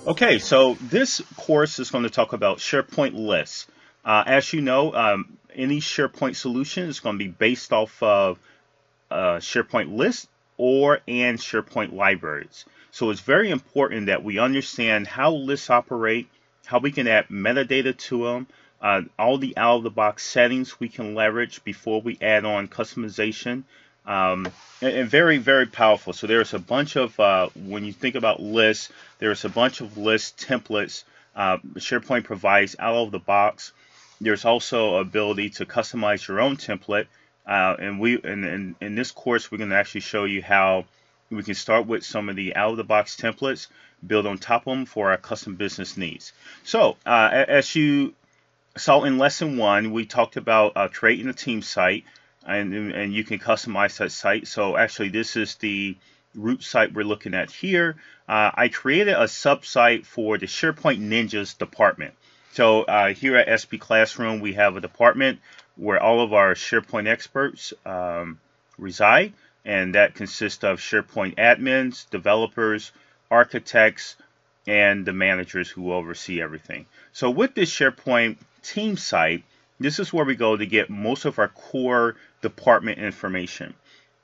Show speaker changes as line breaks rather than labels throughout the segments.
Okay, so this course is going to talk about SharePoint lists. As you know, any SharePoint solution is going to be based off of SharePoint lists and SharePoint libraries. So it's very important that we understand how lists operate, how we can add metadata to them, all the out-of-the-box settings we can leverage before we add on customization. Um, and very, very powerful. So there's a bunch of, when you think about lists, there's a bunch of list templates SharePoint provides out of the box. There's also ability to customize your own template. In this course, we're going to actually show you how we can start with some of the out-of-the-box templates, build on top of them for our custom business needs. So, as you saw in lesson one, we talked about creating a team site, and you can customize that site. So actually, this is the root site we're looking at here. I created a sub-site for the SharePoint Ninjas department. So here at SB Classroom, we have a department where all of our SharePoint experts reside, and that consists of SharePoint admins, developers, architects, and the managers who oversee everything. So with this SharePoint team site, this is where we go to get most of our core department information.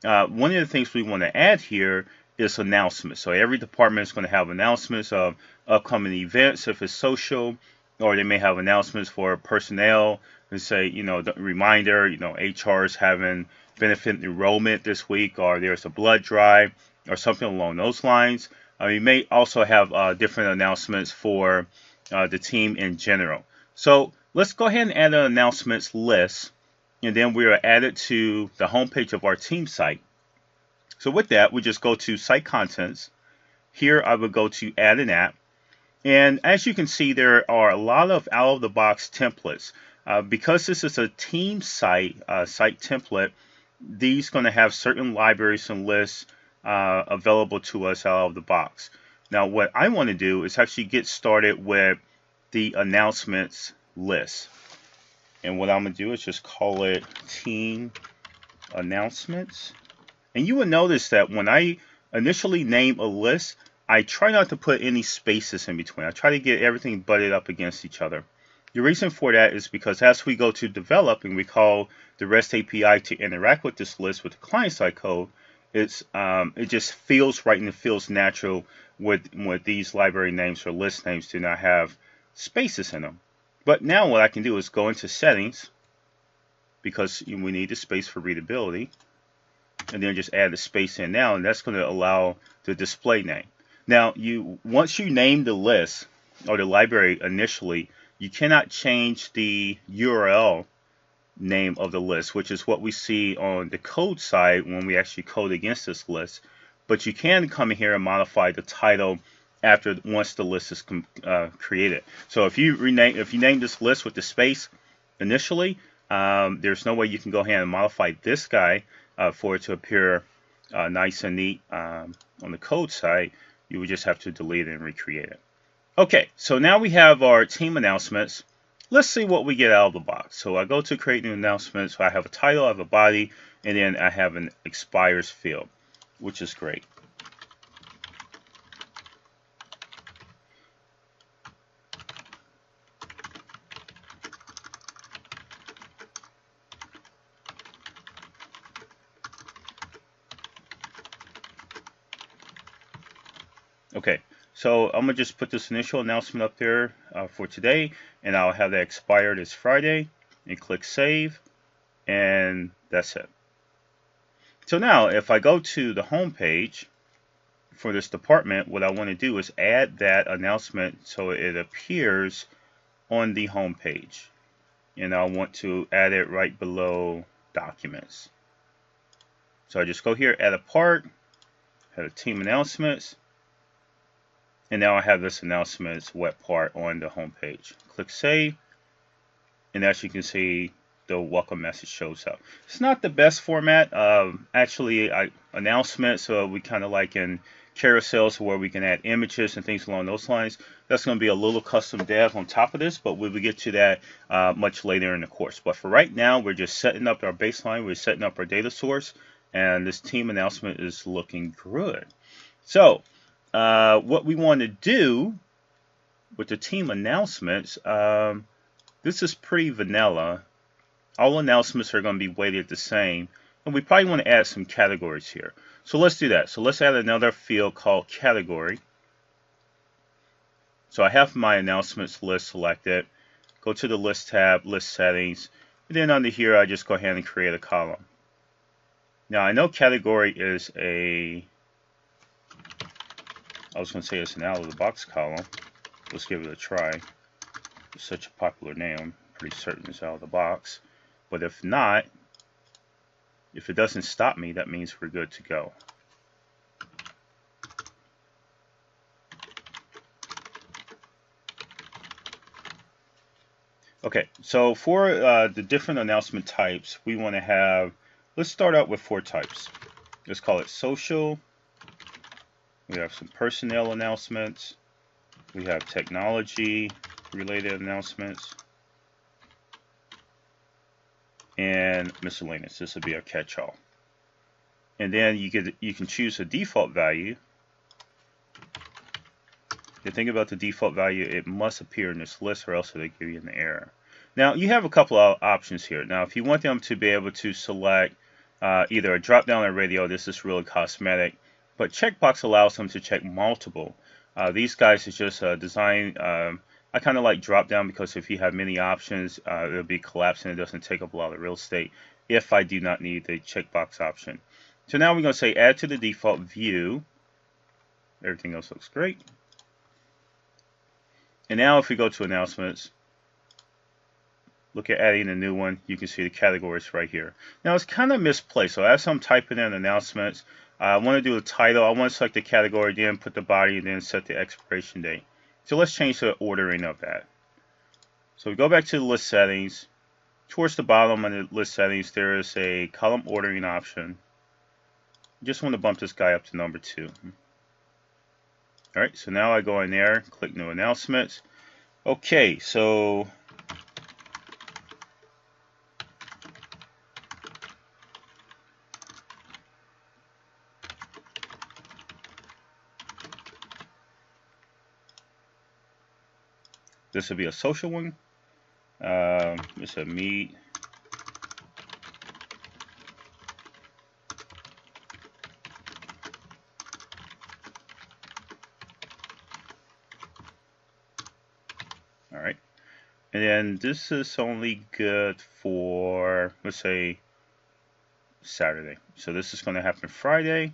One of the things we want to add here is announcements. So every department is going to have announcements of upcoming events if it's social, or they may have announcements for personnel and say, the reminder, HR is having benefit enrollment this week, or there's a blood drive, or something along those lines. You may also have different announcements for the team in general. So let's go ahead and add an announcements list, and then we are added to the homepage of our team site. So with that, we just go to Site Contents. Here I would go to Add an App. And as you can see, there are a lot of out-of-the-box templates. Because this is a team site, site template, these going to have certain libraries and lists available to us out of the box. Now, what I want to do is actually get started with the announcements list. And what I'm going to do is just call it team announcements. And you will notice that when I initially name a list, I try not to put any spaces in between. I try to get everything butted up against each other. The reason for that is because as we go to develop and we call the REST API to interact with this list with the client-side code, it just feels right and it feels natural with these library names or list names do not have spaces in them. But now what I can do is go into settings, because we need the space for readability, and then just add the space in now, and that's going to allow the display name. Now, once you name the list or the library initially, you cannot change the URL name of the list, which is what we see on the code side when we actually code against this list. But you can come in here and modify the title once the list is created. So if you name this list with the space initially, there's no way you can go ahead and modify this guy for it to appear nice and neat on the code side. You would just have to delete it and recreate it. Okay, so now we have our team announcements. Let's see what we get out of the box. So I go to create new announcements. So I have a title, I have a body, and then I have an expires field, which is great. Okay, so I'm gonna just put this initial announcement up there for today, and I'll have that expired this Friday, and click save, and that's it. So now if I go to the home page for this department, what I want to do is add that announcement so it appears on the home page, and I want to add it right below documents. So I just go here, add a part, have a team announcements, and now I have this announcements web part on the home page. Click save, and as you can see, the welcome message shows up. It's not the best format. Actually, announcements we kind of like in carousels where we can add images and things along those lines. That's going to be a little custom dev on top of this, but we will get to that much later in the course. But for right now, we're just setting up our baseline. We're setting up our data source, and this team announcement is looking good. So what we want to do with the team announcements, this is pretty vanilla. All announcements are going to be weighted the same. And we probably want to add some categories here. So let's do that. So let's add another field called category. So I have my announcements list selected. Go to the list tab, list settings. And then under here, I just go ahead and create a column. Now I know category is I was going to say it's an out of the box column. Let's give it a try. It's such a popular name. I'm pretty certain it's out of the box. But if not, if it doesn't stop me, that means we're good to go. Okay, so for the different announcement types, we want to have, let's start out with 4 types. Let's call it social. We have some personnel announcements. We have technology related announcements. And miscellaneous. This will be a catch-all. And then you can choose a default value. The thing about the default value, it must appear in this list or else it'll give you an error. Now you have a couple of options here. Now if you want them to be able to select either a drop down or radio, this is really cosmetic. But checkbox allows them to check multiple. These guys is just design. I kind of like drop down because if you have many options, it'll be collapsing. It doesn't take up a lot of real estate if I do not need the checkbox option. So now we're going to say add to the default view. Everything else looks great. And now if we go to announcements, look at adding a new one. You can see the categories right here. Now it's kind of misplaced. So as I'm typing in announcements, I want to do the title. I want to select the category, then put the body, and then set the expiration date. So let's change the ordering of that. So we go back to the list settings. Towards the bottom of the list settings, there is a column ordering option. Just want to bump this guy up to number 2. Alright, so now I go in there, click new announcements. Okay, so this will be a social one. It's a meet. All right. And then this is only good for, let's say, Saturday. So this is going to happen Friday.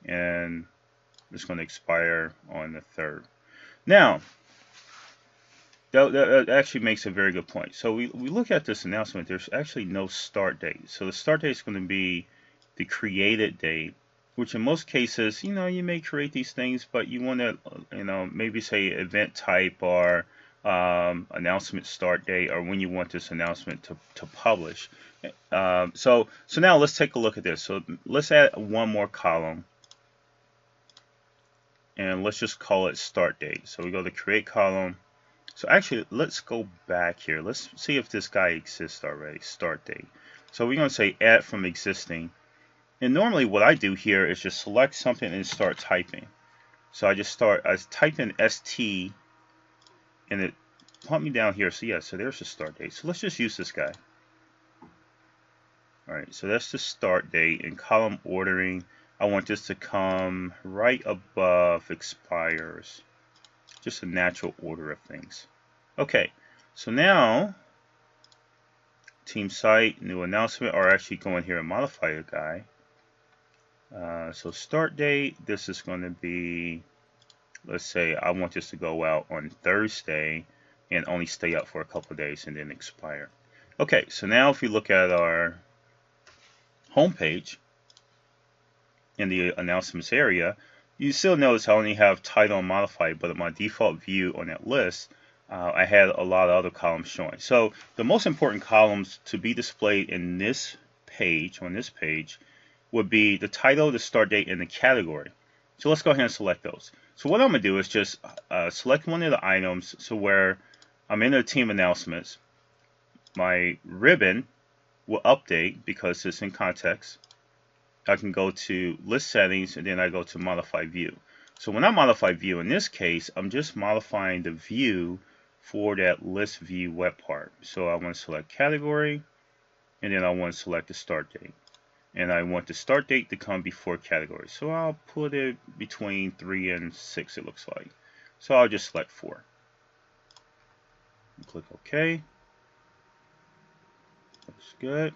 And it's going to expire on the 3rd. Now, that actually makes a very good point. So we look at this announcement. There's actually no start date. So the start date is going to be the created date, which in most cases, you may create these things, but you want to, maybe say event type or announcement start date or when you want this announcement to publish. So now let's take a look at this. So let's add one more column. And let's just call it start date. So we go to create column. So actually, let's go back here. Let's see if this guy exists already. Start date. So we're going to say add from existing. And normally what I do here is just select something and start typing. So I type in ST and it pumped me down here. So yeah, so there's the start date. So let's just use this guy. Alright, so that's the start date. In column ordering, I want this to come right above expires. Just a natural order of things. Okay, so now team site, new announcement, or actually go in here and modify a guy. So start date, this is going to be, let's say I want this to go out on Thursday and only stay up for a couple of days and then expire. Okay, so now if we look at our home page in the announcements area, you still notice I only have title and modified, but my default view on that list, I had a lot of other columns showing. So the most important columns to be displayed in this page, on this page, would be the title, the start date, and the category. So let's go ahead and select those. So what I'm going to do is just select one of the items. So where I'm in the team announcements, my ribbon will update because it's in context. I can go to list settings and then I go to modify view. So when I modify view, in this case, I'm just modifying the view for that list view web part. So I want to select category, and then I want to select the start date. And I want the start date to come before category. So I'll put it between 3 and 6, it looks like. So I'll just select 4. Click OK. Looks good.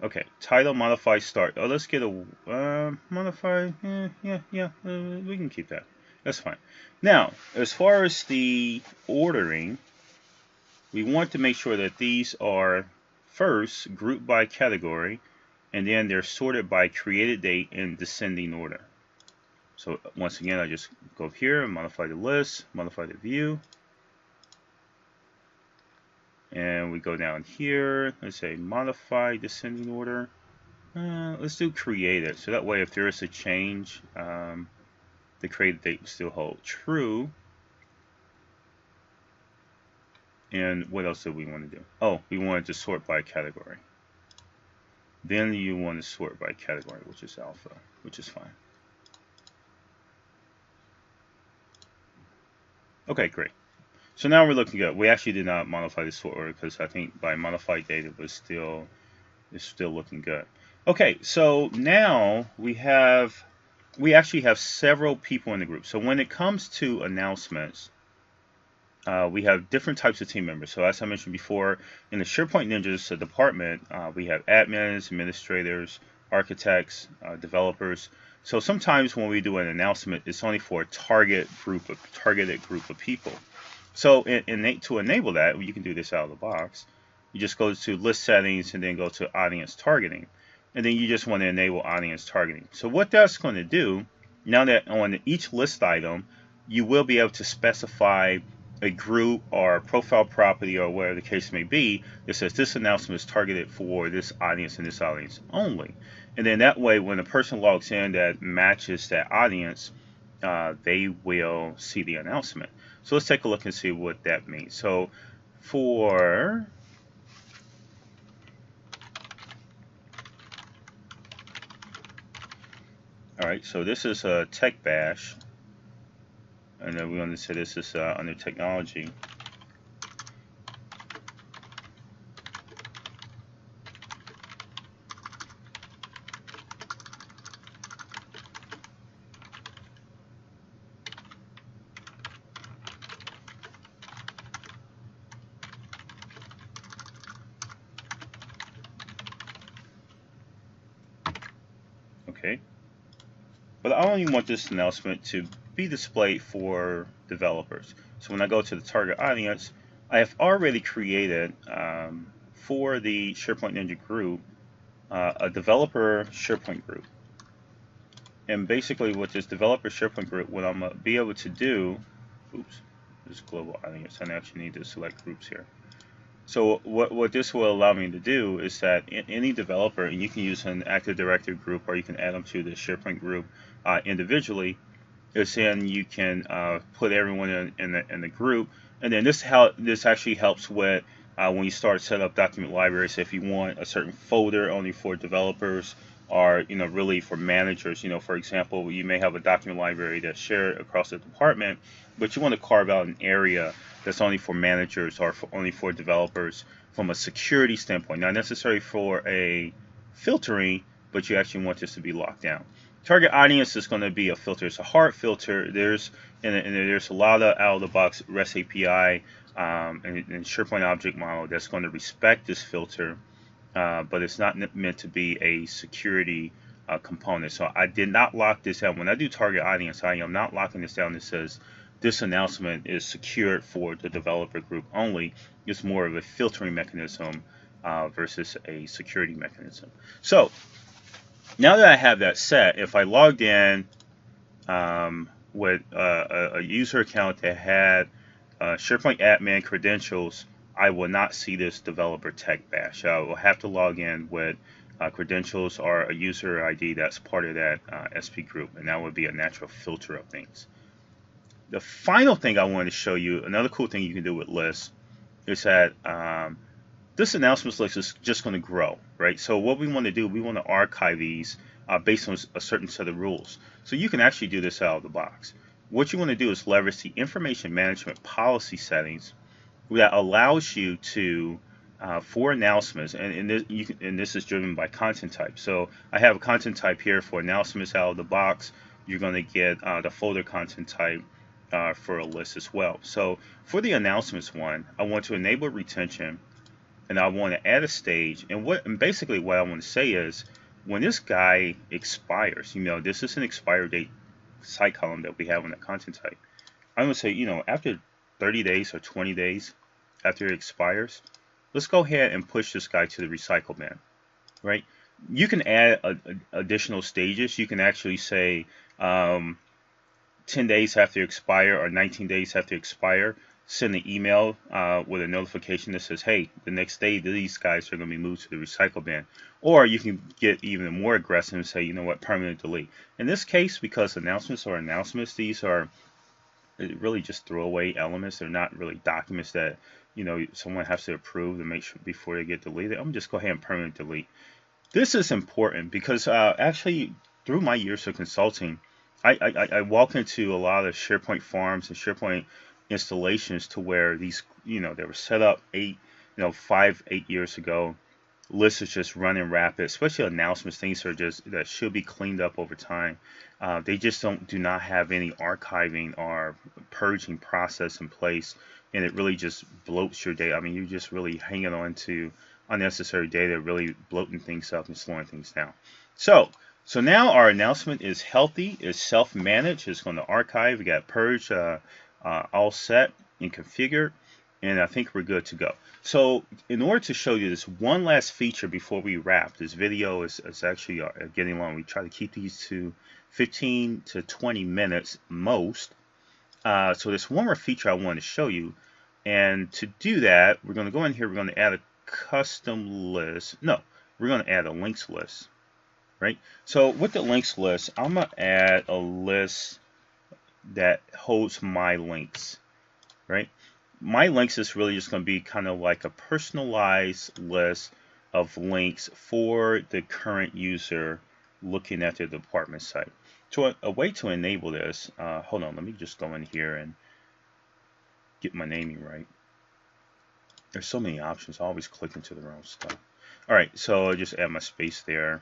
Okay, title, modify, start. Oh, let's get a modify. Yeah, we can keep that. That's fine. Now, as far as the ordering, we want to make sure that these are first grouped by category, and then they're sorted by created date in descending order. So once again, I just go here and modify the list, modify the view. And we go down here, let's say modify descending order. Let's do created. So that way if there is a change, the created date will still hold true. And what else do we want to do? Oh, we wanted to sort by category. Then you want to sort by category, which is alpha, which is fine. Okay, great. So now we're looking good. We actually did not modify the sort order because I think by modified date it's still looking good. Okay, so now we actually have several people in the group. So when it comes to announcements, we have different types of team members. So as I mentioned before, in the SharePoint Ninjas department, we have admins, administrators, architects, developers. So sometimes when we do an announcement, it's only for a targeted group of people. So to enable that, you can do this out of the box. You just go to list settings and then go to audience targeting. And then you just want to enable audience targeting. So what that's going to do, now that on each list item, you will be able to specify a group or profile property or whatever the case may be that says this announcement is targeted for this audience and this audience only. And then that way, when a person logs in that matches that audience, they will see the announcement. So let's take a look and see what that means. So for alright, so this is a tech bash, and then we want to say this is under technology. Okay, but I only want this announcement to be displayed for developers. So when I go to the target audience, I have already created for the SharePoint Ninja group a developer SharePoint group. And basically with this developer SharePoint group, what I'm going to be able to do, oops, this is global audience, I actually need to select groups here. So what this will allow me to do is that any developer, and you can use an Active Directory group or you can add them to the SharePoint group individually, is then you can put everyone in the group. And then this actually helps with when you start set up document libraries. If you want a certain folder only for developers or really for managers, for example, you may have a document library that's shared across the department, but you want to carve out an area that's only for managers or only for developers from a security standpoint, not necessarily for a filtering, but you actually want this to be locked down. Target audience is going to be a filter. It's a hard filter. There's a lot of out-of-the-box REST API and SharePoint object model that's going to respect this filter, but it's not meant to be a security component. So I did not lock this down. When I do target audience, I am not locking this down that says this announcement is secured for the developer group only. It's more of a filtering mechanism versus a security mechanism. So now that I have that set, if I logged in with a user account that had SharePoint admin credentials, I will not see this developer tech bash. I will have to log in with credentials or a user ID that's part of that SP group, and that would be a natural filter of things. The final thing I wanted to show you, another cool thing you can do with lists, is that this announcements list is just going to grow, right? So what we want to do, we want to archive these based on a certain set of rules. So you can actually do this out of the box. What you want to do is leverage the information management policy settings that allows you to for announcements, and this is driven by content type. So I have a content type here for announcements out of the box. You're going to get the folder content type for a list as well. So for the announcements one, I want to enable retention, and I want to add a stage. And basically what I want to say is, when this guy expires, this is an expire date site column that we have on the content type. I'm going to say, after 30 days or 20 days after it expires, let's go ahead and push this guy to the recycle bin, right? You can add additional stages. You can actually say 10 days after expire or 19 days after expire, send an email with a notification that says, hey, the next day these guys are going to be moved to the recycle bin. Or you can get even more aggressive and say, you know what, permanent delete. In this case, because announcements are announcements, these are really just throwaway elements. They're not really documents that someone has to approve to make sure before they get deleted. I'm just go ahead and permanent delete. This is important because actually through my years of consulting, I walk into a lot of SharePoint farms and SharePoint installations to where these they were set up 5-8 years ago. Lists is just running rapid, especially announcements, things that should be cleaned up over time. They just do not have any archiving or purging process in place, and it really just bloats your data. I mean, you're just really hanging on to unnecessary data, really bloating things up and slowing things down. So now our announcement is healthy, is self-managed, it's going to archive. We got purge all set and configured, and I think we're good to go. So in order to show you this one last feature before we wrap, this video is actually getting long. We try to keep these to 15 to 20 minutes most. So there's one more feature I want to show you, and to do that, we're going to go in here, we're going to add a custom list. No, we're going to add a links list, right? So with the links list, I'm going to add a list that holds my links, right? My links is really just going to be kind of like a personalized list of links for the current user looking at the department site. So a way to enable this, hold on, let me just go in here and get my naming right. There's so many options, I always click into the wrong stuff. All right, so I just add my space there.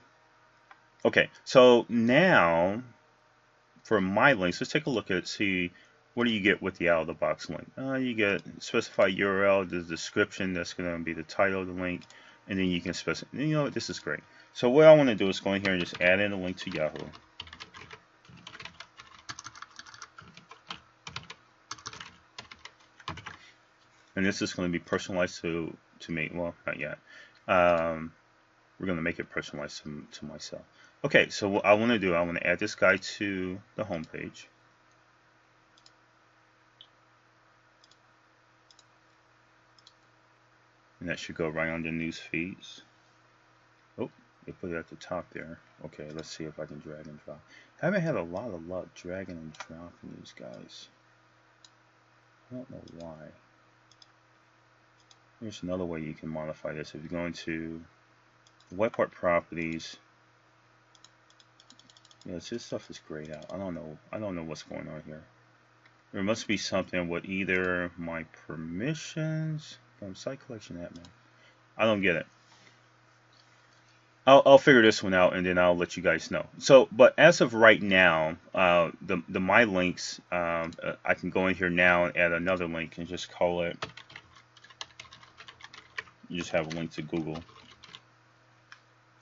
Okay, so now for my links, let's take a look at see what do you get with the out-of-the-box link. You get specify URL, the description, that's going to be the title of the link, and then you can specify. You know what, this is great. So what I want to do is go in here and just add in a link to Yahoo. And this is going to be personalized to me. Well, not yet. We're going to make it personalized to myself. Okay, so what I want to do, I want to add this guy to the home page. And that should go right under news feeds. Oh, they put it at the top there. Okay, let's see if I can drag and drop. I haven't had a lot of luck dragging and dropping these guys. I don't know why. There's another way you can modify this. If you go into Whiteboard properties, this stuff is grayed out. I don't know what's going on here. There must be something with either my permissions from site collection admin. I don't get it. I'll figure this one out and then I'll let you guys know. So, but as of right now, the my links, I can go in here now and add another link and just call it. You just have a link to Google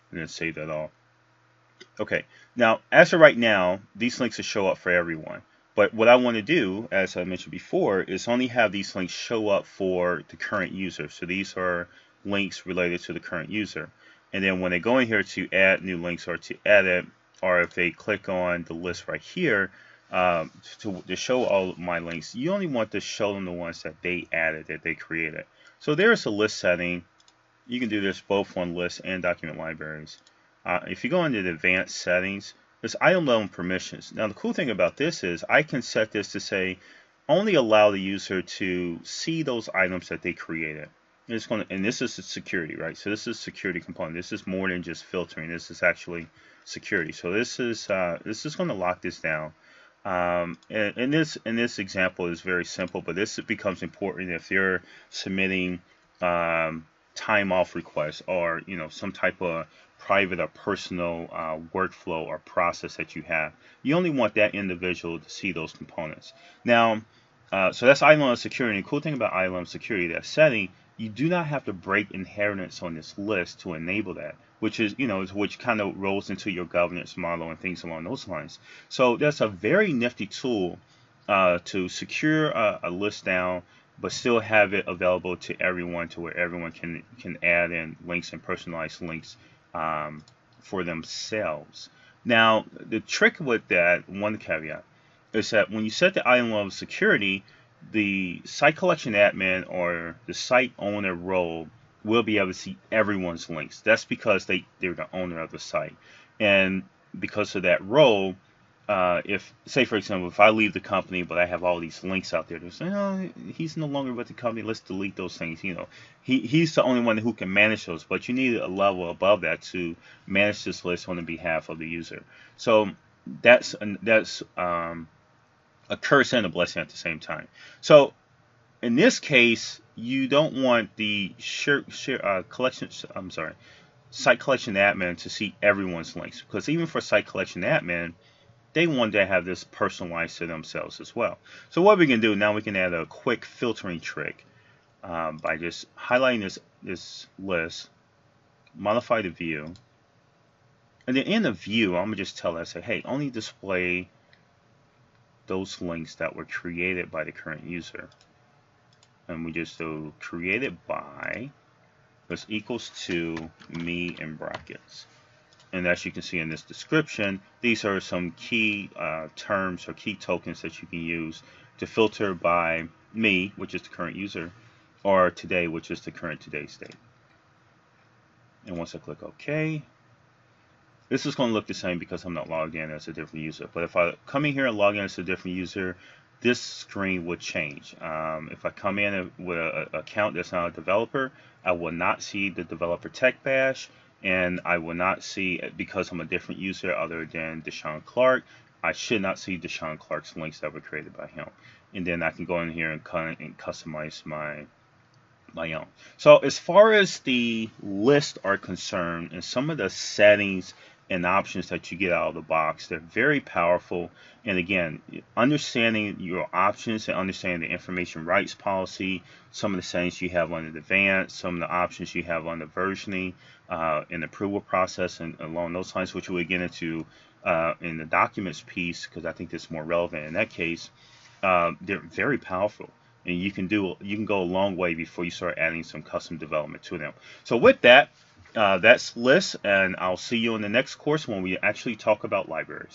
and then save that all. Okay, now as of right now, these links will show up for everyone. But what I want to do, as I mentioned before, is only have these links show up for the current user. So these are links related to the current user. And then when they go in here to add new links or to edit, or if they click on the list right here to show all of my links, you only want to show them the ones that they added, that they created. So there's a list setting. You can do this both on lists and document libraries. If you go into the advanced settings, there's item level permissions. Now the cool thing about this is I can set this to say only allow the user to see those items that they created. it's going to, and this is a security, right? So this is security component. This is more than just filtering. This is actually security. So this is going to lock this down. And this example is very simple, but this becomes important if you're submitting time off requests, or some type of private or personal workflow or process that you have. You only want that individual to see those components. Now, so that's item security. And the cool thing about item security, that setting, you do not have to break inheritance on this list to enable that, which is, which kind of rolls into your governance model and things along those lines. So that's a very nifty tool to secure a list down, but still have it available to everyone, to where everyone can add in links and personalized links for themselves. Now, the trick with that, one caveat, is that when you set the item level of security, the site collection admin or the site owner role will be able to see everyone's links. That's because they're the owner of the site. And because of that role, if, say for example, if I leave the company but I have all these links out there, they're saying, oh, he's no longer with the company, let's delete those things. He's the only one who can manage those, but you need a level above that to manage this list on the behalf of the user. So that's a curse and a blessing at the same time. So in this case, you don't want the site collection admin to see everyone's links, because even for site collection admin, they want to have this personalized to themselves as well. So what we can do now, we can add a quick filtering trick by just highlighting this list, modify the view, and then in the view, I'm gonna just tell that, say, hey, only display those links that were created by the current user. And we just do created by, this equals to me in brackets. And as you can see in this description, these are some key terms or key tokens that you can use to filter by me, which is the current user, or today, which is the current today state. And once I click OK, this is going to look the same because I'm not logged in as a different user. But if I come in here and log in as a different user, this screen would change. If I come in with an account that's not a developer, I will not see the developer tech bash, and I will not see, because I'm a different user other than Deshaun Clark, I should not see Deshaun Clark's links that were created by him. And then I can go in here and customize my own. So as far as the lists are concerned, and some of the settings and options that you get out of the box, they're very powerful. And again, understanding your options and understanding the information rights policy, some of the settings you have on the advanced, some of the options you have on the versioning and approval process, and along those lines, which we'll get into in the documents piece, because I think that's more relevant in that case. They're very powerful, and you can go a long way before you start adding some custom development to them. So with that, that's lists, and I'll see you in the next course when we actually talk about libraries.